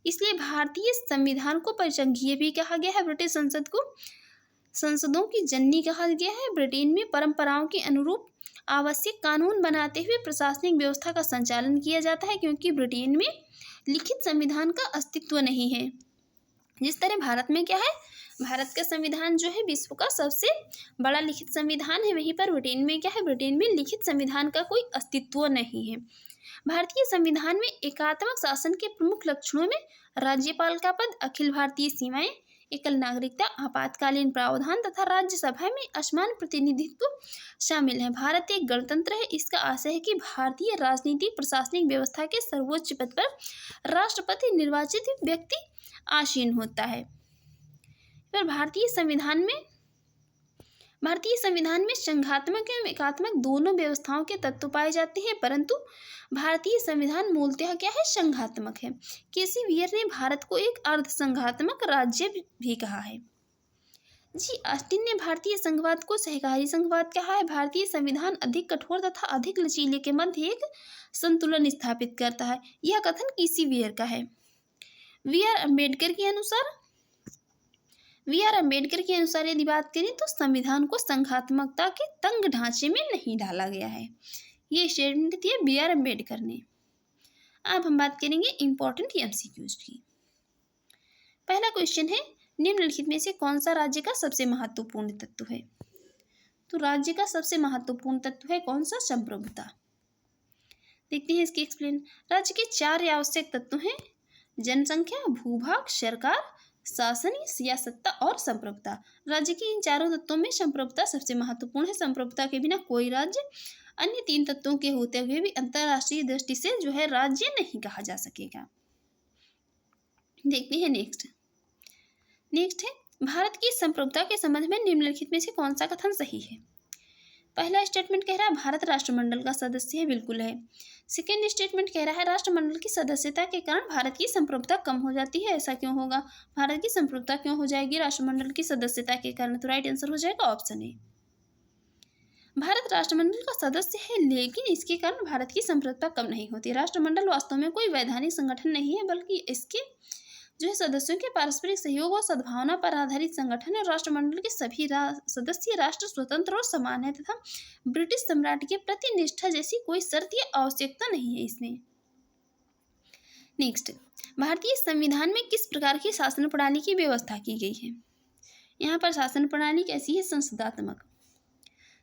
A: इसलिए भारतीय संविधान को परिसंघीय भी कहा गया है। ब्रिटिश संसद को संसदों की जननी कहा गया है। ब्रिटेन में परंपराओं के अनुरूप आवश्यक कानून बनाते हुए प्रशासनिक व्यवस्था का संचालन किया जाता है, क्योंकि ब्रिटेन में लिखित संविधान का अस्तित्व नहीं है। जिस तरह भारत में क्या है, भारत का संविधान जो है विश्व का सबसे बड़ा लिखित संविधान है, वहीं पर ब्रिटेन में क्या है, ब्रिटेन में लिखित संविधान का कोई अस्तित्व नहीं है। भारतीय संविधान में एकात्मक शासन के प्रमुख लक्षणों में राज्यपाल का पद, अखिल भारतीय सीमाएं, एकल नागरिकता, आपातकालीन प्रावधान तथा राज्यसभा में असमान प्रतिनिधित्व शामिल है। भारत एक गणतंत्र है। इसका आशय है कि भारतीय राजनीतिक प्रशासनिक व्यवस्था के सर्वोच्च पद पर राष्ट्रपति निर्वाचित व्यक्ति आसीन होता है। पर भारतीय संविधान में संघात्मक एवं एकात्मक दोनों व्यवस्थाओं के तत्व पाए जाते हैं, परंतु भारतीय संविधान मूलतः क्या है, संघात्मक है। केसी वीर ने भारत को एक अर्ध संघात्मक राज्य भी कहा है। जी ऑस्टिन ने भारतीय संघवाद को सहकारी संघवाद कहा है। भारतीय संविधान अधिक कठोर तथा अधिक लचीले के मध्य एक संतुलन स्थापित करता है। यह कथन केसी वीर का है। वी आर अम्बेडकर के अनुसार यदि बात करें तो संविधान को संघात्मकता के तंग ढांचे में नहीं डाला गया है। ये स्टेटमेंट दी है बी आर अम्बेडकर ने। अब हम बात करेंगे इंपॉर्टेंट एमसीक्यूज की। पहला क्वेश्चन है, निम्नलिखित में से कौन सा राज्य का सबसे महत्वपूर्ण तत्व है? तो राज्य का सबसे महत्वपूर्ण तत्व है कौन सा? संप्रभुता। देखते हैं इसकी एक्सप्लेन। राज्य के 4 आवश्यक तत्व हैं: जनसंख्या, भूभाग, सरकार, शासन या सत्ता और संप्रभुता। राज्य के इन चारों तत्वों में संप्रभुता सबसे महत्वपूर्ण है। संप्रभुता के बिना कोई राज्य अन्य 3 तत्वों के होते हुए भी अंतरराष्ट्रीय दृष्टि से जो है राज्य नहीं कहा जा सकेगा। देखते हैं नेक्स्ट है, भारत की संप्रभुता के संबंध में निम्नलिखित में से कौन सा कथन सही है? पहला स्टेटमेंट कह रहा है भारत राष्ट्रमंडल का सदस्य है, बिल्कुल है। सेकेंड स्टेटमेंट कह रहा है राष्ट्रमंडल की सदस्यता के कारण भारत की संप्रभुता कम हो जाती है। ऐसा क्यों होगा? भारत की संप्रभुता क्यों हो जाएगी राष्ट्रमंडल की सदस्यता के कारण? तो राइट आंसर हो जाएगा ऑप्शन ए। भारत राष्ट्रमंडल का सदस्य है, लेकिन इसके कारण भारत की संप्रभुता कम नहीं होती। राष्ट्रमंडल वास्तव में कोई वैधानिक संगठन नहीं है, बल्कि इसके जो है सदस्यों के पारस्परिक सहयोग और सद्भावना पर आधारित संगठन है। राष्ट्रमंडल के सभी सदस्य राष्ट्र स्वतंत्र और समान है तथा ब्रिटिश सम्राट के प्रति निष्ठा जैसी कोई शर्त या आवश्यकता नहीं है इसमें। नेक्स्ट, भारतीय संविधान में किस प्रकार की शासन प्रणाली की व्यवस्था की गई है? यहाँ पर शासन प्रणाली कैसी है?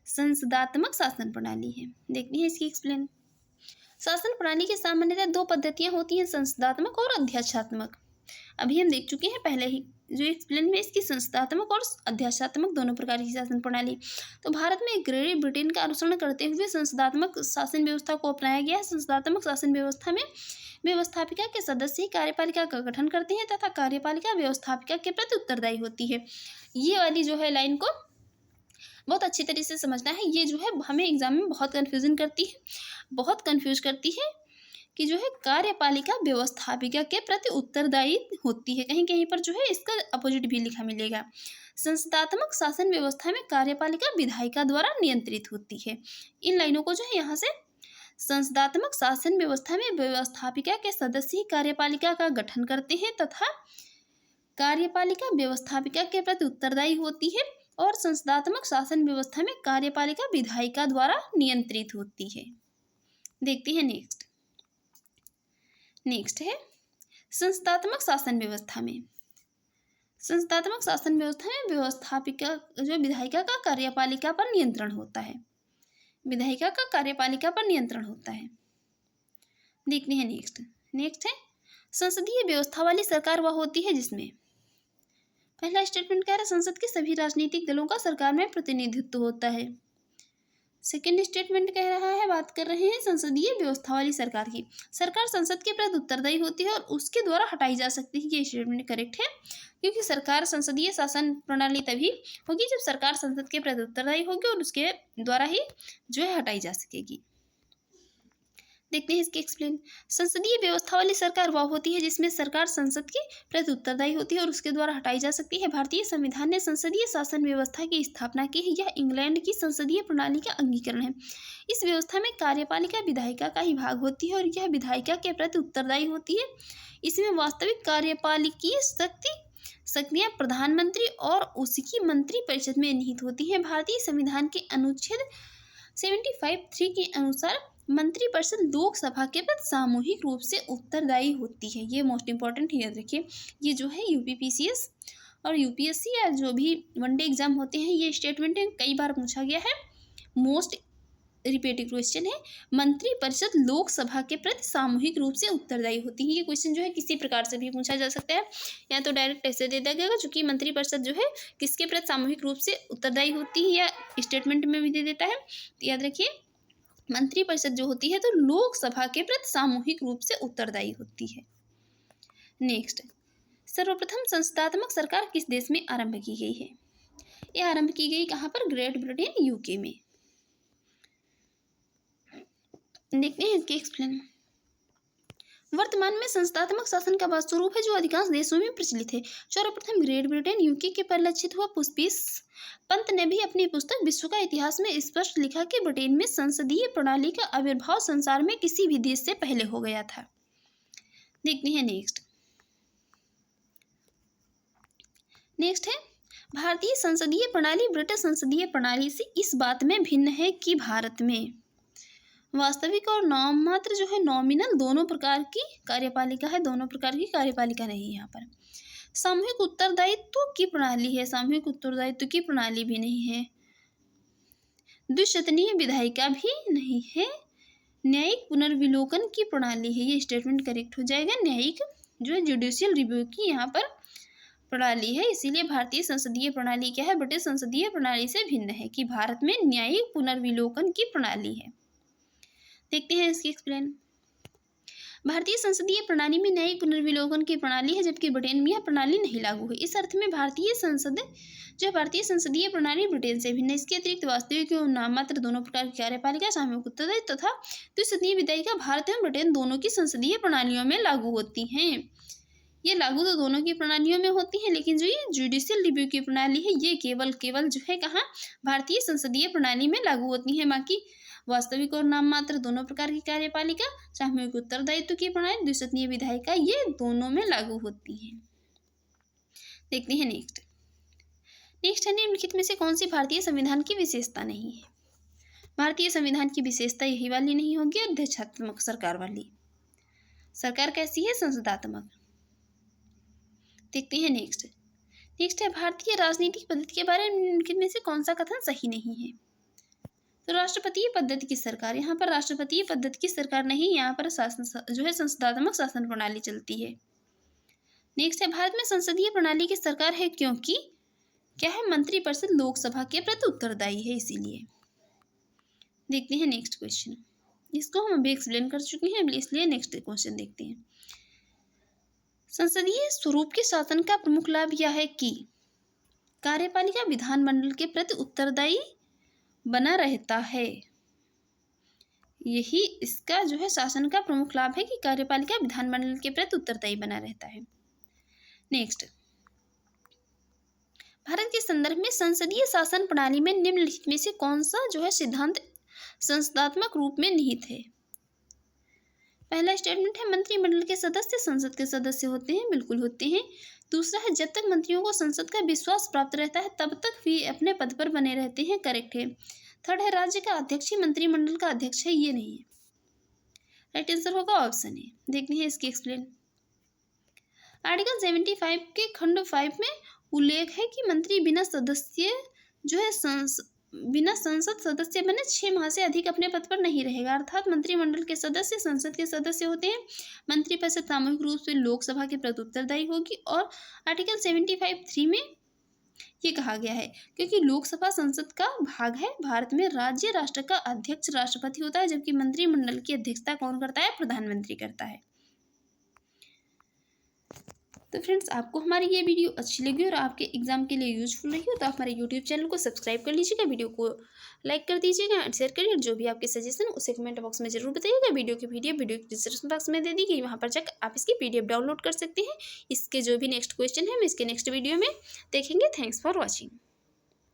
A: संसदात्मक शासन प्रणाली है। देखते हैं इसकी एक्सप्लेन। शासन प्रणाली की सामान्यतः 2 पद्धतियां होती हैं, संसदात्मक और अध्यक्षात्मक। अभी हम देख चुके हैं पहले ही जो एक्सप्लेन में इसकी संसदात्मक और अध्यक्षात्मक दोनों प्रकार की शासन प्रणाली। तो भारत में ग्रेट ब्रिटेन का अनुसरण करते हुए संसदात्मक शासन व्यवस्था को अपनाया गया है। संसदात्मक शासन व्यवस्था में व्यवस्थापिका के सदस्य ही कार्यपालिका का गठन करते हैं तथा कार्यपालिका व्यवस्थापिका के प्रति उत्तरदायी होती है। ये वाली जो है लाइन को बहुत अच्छी तरीके से समझना है। ये जो है हमें एग्जाम में बहुत कंफ्यूज करती है कि जो है कार्यपालिका व्यवस्थापिका के प्रति उत्तरदायी होती है। कहीं कहीं पर जो है इसका अपोजिट भी लिखा मिलेगा। संसदात्मक शासन व्यवस्था में कार्यपालिका विधायिका द्वारा नियंत्रित होती है। इन लाइनों को जो है यहाँ से, संसदात्मक शासन व्यवस्था में व्यवस्थापिका के सदस्य ही कार्यपालिका का गठन करते हैं तथा कार्यपालिका व्यवस्थापिका के प्रति उत्तरदायी होती है, और संसदात्मक शासन व्यवस्था में कार्यपालिका विधायिका द्वारा नियंत्रित होती है। देखते हैं नेक्स्ट है संस्थात्मक शासन व्यवस्था में व्यवस्थापिका जो विधायिका का कार्यपालिका पर नियंत्रण होता है। देखते हैं नेक्स्ट है संसदीय व्यवस्था वाली सरकार वह होती है जिसमें, पहला स्टेटमेंट कह रहा है संसद के सभी राजनीतिक दलों का सरकार में प्रतिनिधित्व होता है। सेकेंड स्टेटमेंट कह रहा है, बात कर रहे हैं संसदीय व्यवस्था वाली सरकार की, सरकार संसद के प्रति उत्तरदायी होती है और उसके द्वारा हटाई जा सकती है। ये स्टेटमेंट करेक्ट है, क्योंकि सरकार संसदीय शासन प्रणाली तभी होगी जब सरकार संसद के प्रति उत्तरदायी होगी और उसके द्वारा ही जो है हटाई जा सकेगी। देखते हैं इसके एक्सप्लेन। संसदीय व्यवस्था वाली सरकार वह होती है जिसमें सरकार संसद के प्रति उत्तरदायी होती है और उसके द्वारा हटाई जा सकती है। भारतीय संविधान ने संसदीय शासन व्यवस्था की स्थापना की है। यह इंग्लैंड की संसदीय प्रणाली का अंगीकरण है। इस व्यवस्था में कार्यपालिका विधायिका का ही भाग होती है और यह विधायिका के प्रति उत्तरदायी होती है। इसमें वास्तविक कार्यपालिकीय शक्तियां प्रधानमंत्री और उसकी मंत्रिपरिषद में निहित होती हैं। भारतीय संविधान के अनुच्छेद 75(3) के अनुसार मंत्रिपरिषद लोकसभा के प्रति सामूहिक रूप से उत्तरदायी होती है। ये मोस्ट इंपॉर्टेंट याद रखिए। ये जो है यूपीपीसीएस और यूपीएससी या जो भी वनडे एग्जाम होते हैं, ये स्टेटमेंट कई बार पूछा गया है। मोस्ट रिपीटेड क्वेश्चन है, मंत्रिपरिषद लोकसभा के प्रति सामूहिक रूप से उत्तरदायी होती है। ये क्वेश्चन जो है किसी प्रकार से भी पूछा जा सकता है, या तो डायरेक्ट ऐसे दे दिया गया चूंकि मंत्रिपरिषद जो है किसके प्रति सामूहिक रूप से उत्तरदायी होती है, या स्टेटमेंट में भी दे देता है। तो याद रखिए, मंत्रिपरिषद जो होती है तो लोकसभा के प्रति सामूहिक रूप से उत्तरदायी होती है। नेक्स्ट, सर्वप्रथम संसदात्मक सरकार किस देश में आरंभ की गई है? यह आरंभ की गई कहाँ पर? ग्रेट ब्रिटेन, यूके में। देखते हैं इसके एक्सप्लेन। वर्तमान में संस्थात्मक शासन का वह स्वरूप है जो अधिकांश देशों में प्रचलित है। सर्वप्रथम ग्रेट ब्रिटेन, यूके के परिलक्षित हुआ। पुष्पीस पंत ने भी अपनी पुस्तक विश्व का इतिहास में स्पष्ट लिखा कि ब्रिटेन में संसदीय प्रणाली का आविर्भाव संसार में किसी भी देश से पहले हो गया था। देखते हैं नेक्स्ट है, भारतीय संसदीय प्रणाली ब्रिटिश संसदीय प्रणाली से इस बात में भिन्न है कि भारत में वास्तविक और नाममात्र जो है नॉमिनल दोनों प्रकार की कार्यपालिका है। दोनों प्रकार की कार्यपालिका नहीं है यहाँ पर। सामूहिक उत्तरदायित्व की प्रणाली है, सामूहिक उत्तरदायित्व की प्रणाली भी नहीं है। द्विसदनीय विधायिका भी नहीं है। न्यायिक पुनर्विलोकन की प्रणाली है। ये स्टेटमेंट करेक्ट हो जाएगा। न्यायिक जो है जुडिशियल रिव्यू की यहाँ पर प्रणाली है। इसीलिए भारतीय संसदीय प्रणाली क्या है? ब्रिटिश संसदीय प्रणाली से भिन्न है कि भारत में न्यायिक पुनर्विलोकन की प्रणाली है। देखते हैं इसकी एक्सप्लेन। भारतीय संसदीय प्रणाली में न्यायिक पुनर्विलोकन की प्रणाली है, जबकि ब्रिटेन में यह प्रणाली नहीं लागू है। इस अर्थ में भारतीय संसदीय प्रणाली ब्रिटेन से भिन्न है। इसके अतिरिक्त वास्तविक एवं नाममात्र दोनों प्रकार की कार्यपालिका, सामूहिक उत्तरदायित्व तथा द्विसदनीय विधायिका भारत एवं ब्रिटेन दोनों की संसदीय प्रणालियों में लागू होती हैं। ये लागू तो दोनों की प्रणालियों में होती है, लेकिन जो ये जुडिशियल रिव्यू की प्रणाली है ये केवल जो है कहाँ? भारतीय संसदीय प्रणाली में लागू होती है। बाकी वास्तविक और नाममात्र दोनों प्रकार की कार्यपालिका, सामूहिक उत्तरदायित्व की प्रणाली, द्विसदनीय विधायिका, ये दोनों में लागू होती है। देखते हैं नेक्स्ट है, निम्नलिखित में से कौन सी भारतीय संविधान की विशेषता नहीं है? भारतीय संविधान की विशेषता यही वाली नहीं होगी, अध्यक्षात्मक सरकार वाली। सरकार कैसी है? संसदात्मक। देखते हैं नेक्स्ट है, भारतीय राजनीतिक पद्धति के बारे में निम्नलिखित में से कौन सा कथन सही नहीं है? तो राष्ट्रपतीय पद्धति की सरकार, यहाँ पर राष्ट्रपतीय पद्धति की सरकार नहीं, यहाँ पर शासन जो है संसदात्मक शासन प्रणाली चलती है। नेक्स्ट है, भारत में संसदीय प्रणाली की सरकार है क्योंकि क्या है? मंत्रिपरिषद लोकसभा के प्रति उत्तरदायी है, इसीलिए। देखते हैं नेक्स्ट क्वेश्चन। इसको हम अभी एक्सप्लेन कर चुके हैं, इसलिए नेक्स्ट क्वेश्चन देखते हैं। संसदीय स्वरूप के शासन का प्रमुख लाभ यह है कि कार्यपालिका विधानमंडल के प्रति उत्तरदायी बना रहता है। यही इसका जो है शासन का प्रमुख लाभ है कि कार्यपालिका विधानमंडल के प्रति उत्तरदायी बना रहता है। नेक्स्ट, भारत के संदर्भ में संसदीय शासन प्रणाली में निम्नलिखित में से कौन सा जो है सिद्धांत संसदात्मक रूप में निहित है? पहला स्टेटमेंट है, मंत्रिमंडल के सदस्य संसद के सदस्य होते हैं। बिल्कुल होते हैं। दूसरा है, जब तक मंत्रियों को संसद का विश्वास प्राप्त रहता है तब तक वे अपने पद पर बने रहते हैं। करेक्ट है। थर्ड है, राज्य का अध्यक्ष ही मंत्रिमंडल का अध्यक्ष है। ये नहीं है। राइट आंसर होगा ऑप्शन ए। देखते हैं इसकी एक्सप्लेन। आर्टिकल 75 के खंड 5 में उल्लेख है कि मंत्री बिना सदस्य जो है बिना संसद सदस्य बने 6 माह से अधिक अपने पद पर नहीं रहेगा। अर्थात मंत्रिमंडल के सदस्य संसद के सदस्य होते हैं। मंत्रिपरिषद सामूहिक रूप से लोकसभा के प्रति उत्तरदायी होगी। और आर्टिकल 75(3) में ये कहा गया है, क्योंकि लोकसभा संसद का भाग है, भारत में राज्य राष्ट्र का अध्यक्ष राष्ट्रपति होता है, जबकि मंत्रिमंडल की अध्यक्षता कौन करता है? प्रधानमंत्री करता है। तो फ्रेंड्स, आपको हमारी ये वीडियो अच्छी लगी और आपके एग्जाम के लिए यूजफुल रही हो तो आप हमारे यूट्यूब चैनल को सब्सक्राइब कर लीजिएगा, वीडियो को लाइक कर दीजिएगा एंड शेयर करिए। जो भी आपके सजेशन उसे कमेंट बॉक्स में जरूर बताइएगा। वीडियो की पीडीएफ वीडियो के डिस्क्रिप्शन बॉक्स में दे दी गई, वहाँ पर जाकर आप इसकी पीडीएफ डाउनलोड कर सकते हैं। इसके जो भी नेक्स्ट क्वेश्चन है हम इसके नेक्स्ट वीडियो में देखेंगे। Thanks for watching.